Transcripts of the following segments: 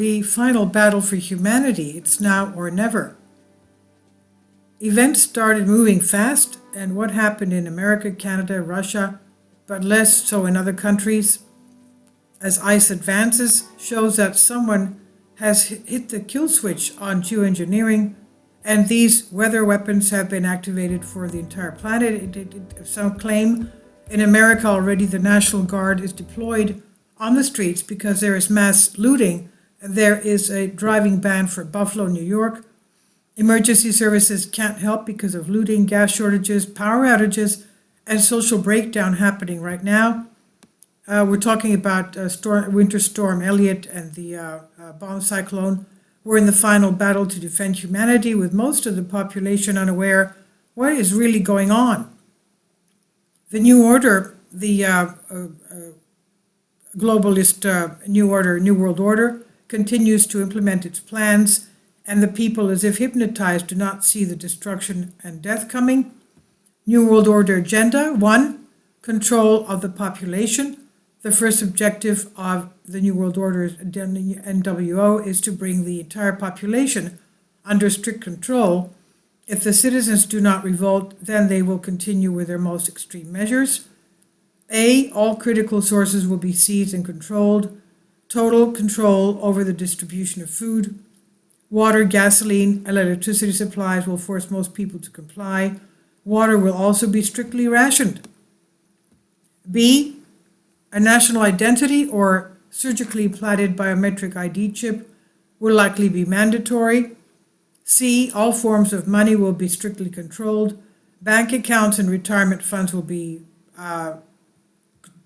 the final battle for humanity. It's now or never. Events started moving fast, and what happened in America, Canada, Russia, but less so in other countries, as ice advances, shows that someone has hit the kill switch on geoengineering, and these weather weapons have been activated for the entire planet. Some claim in America already the National Guard is deployed on the streets because there is mass looting. There is a driving ban for Buffalo, New York. Emergency services can't help because of looting, gas shortages, power outages, and social breakdown happening right now. We're talking about Winter Storm Elliott and the bomb cyclone. We're in the final battle to defend humanity, with most of the population unaware what is really going on. The New Order, the globalist New World Order, continues to implement its plans, and the people, as if hypnotized, do not see the destruction and death coming. New World Order agenda: 1. Control of the population. The first objective of the New World Order, NWO, is to bring the entire population under strict control. If the citizens do not revolt, then they will continue with their most extreme measures. A. All critical sources will be seized and controlled. Total control over the distribution of food. Water, gasoline, and electricity supplies will force most people to comply. Water will also be strictly rationed. B. A national identity or surgically implanted biometric ID chip will likely be mandatory. C. All forms of money will be strictly controlled. Bank accounts and retirement funds will be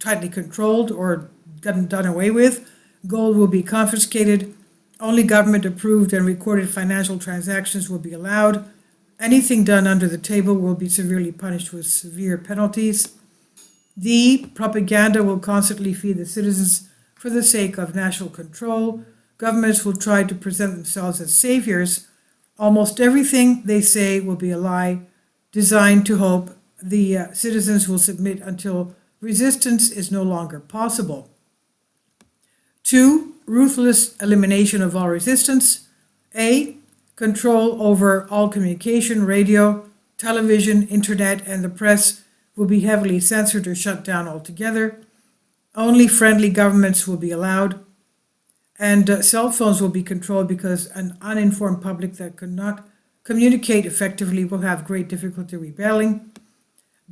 tightly controlled or done away with. Gold will be confiscated. Only government-approved and recorded financial transactions will be allowed. Anything done under the table will be severely punished with severe penalties. D. Propaganda will constantly feed the citizens for the sake of national control. Governments will try to present themselves as saviors. Almost everything they say will be a lie, designed to hope the citizens will submit until resistance is no longer possible. 2. Ruthless elimination of all resistance. A. Control over all communication, radio, television, internet, and the press will be heavily censored or shut down altogether. Only friendly governments will be allowed. And cell phones will be controlled because an uninformed public that cannot communicate effectively will have great difficulty rebelling.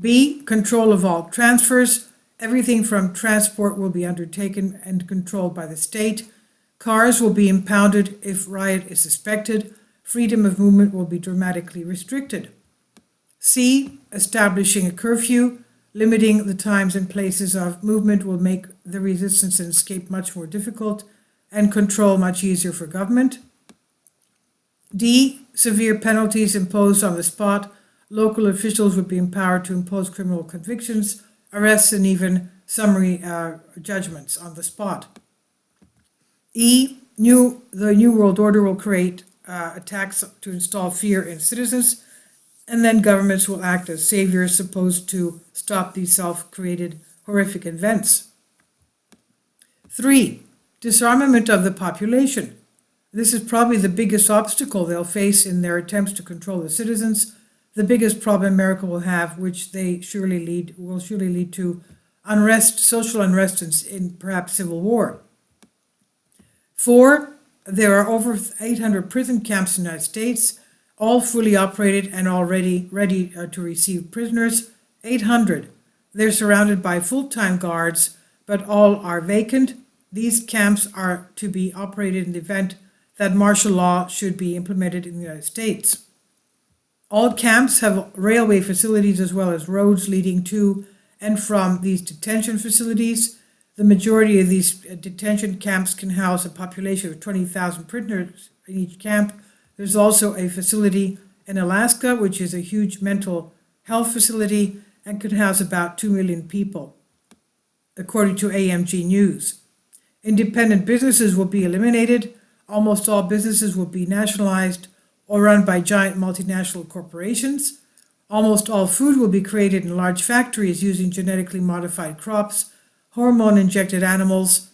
B. Control of all transfers. Everything from transport will be undertaken and controlled by the state. Cars will be impounded if riot is suspected. Freedom of movement will be dramatically restricted. C. Establishing a curfew, limiting the times and places of movement will make the resistance and escape much more difficult and control much easier for government. D. Severe penalties imposed on the spot. Local officials would be empowered to impose criminal convictions, arrests, and even summary judgments on the spot. E. The New World Order will create attacks to install fear in citizens, and then governments will act as saviors supposed to stop these self-created horrific events. 3. Disarmament of the population. This is probably the biggest obstacle they'll face in their attempts to control the citizens, the biggest problem America will have, which will surely lead to unrest, social unrest, and perhaps civil war. 4. There are over 800 prison camps in the United States, all fully operated and already ready to receive prisoners. 800. They're surrounded by full-time guards, but all are vacant. These camps are to be operated in the event that martial law should be implemented in the United States. All camps have railway facilities as well as roads leading to and from these detention facilities. The majority of these detention camps can house a population of 20,000 prisoners in each camp. There's also a facility in Alaska, which is a huge mental health facility and could house about 2 million people, according to AMG News. Independent businesses will be eliminated. Almost all businesses will be nationalized or run by giant multinational corporations. Almost all food will be created in large factories using genetically modified crops, hormone-injected animals.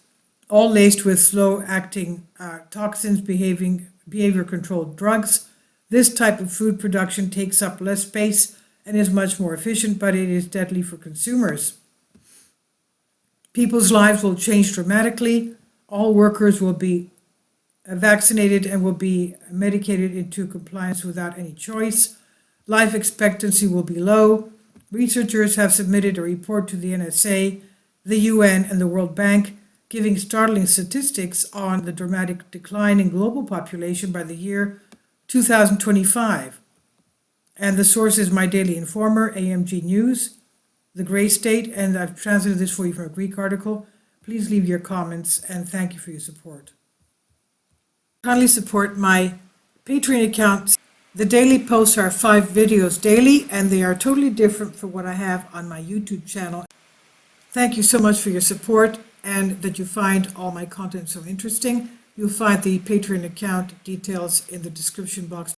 all laced with slow-acting toxins, behavior-controlled drugs. This type of food production takes up less space and is much more efficient, but it is deadly for consumers. People's lives will change dramatically. All workers will be vaccinated and will be medicated into compliance without any choice. Life expectancy will be low. Researchers have submitted a report to the NSA, the UN, and the World Bank, giving startling statistics on the dramatic decline in global population by the year 2025. And the source is My Daily Informer, AMG News, The Grey State, and I've translated this for you from a Greek article. Please leave your comments, and thank you for your support. Kindly support my Patreon account. The daily posts are 5 videos daily, and they are totally different from what I have on my YouTube channel. Thank you so much for your support and that you find all my content so interesting. You'll find the Patreon account details in the description box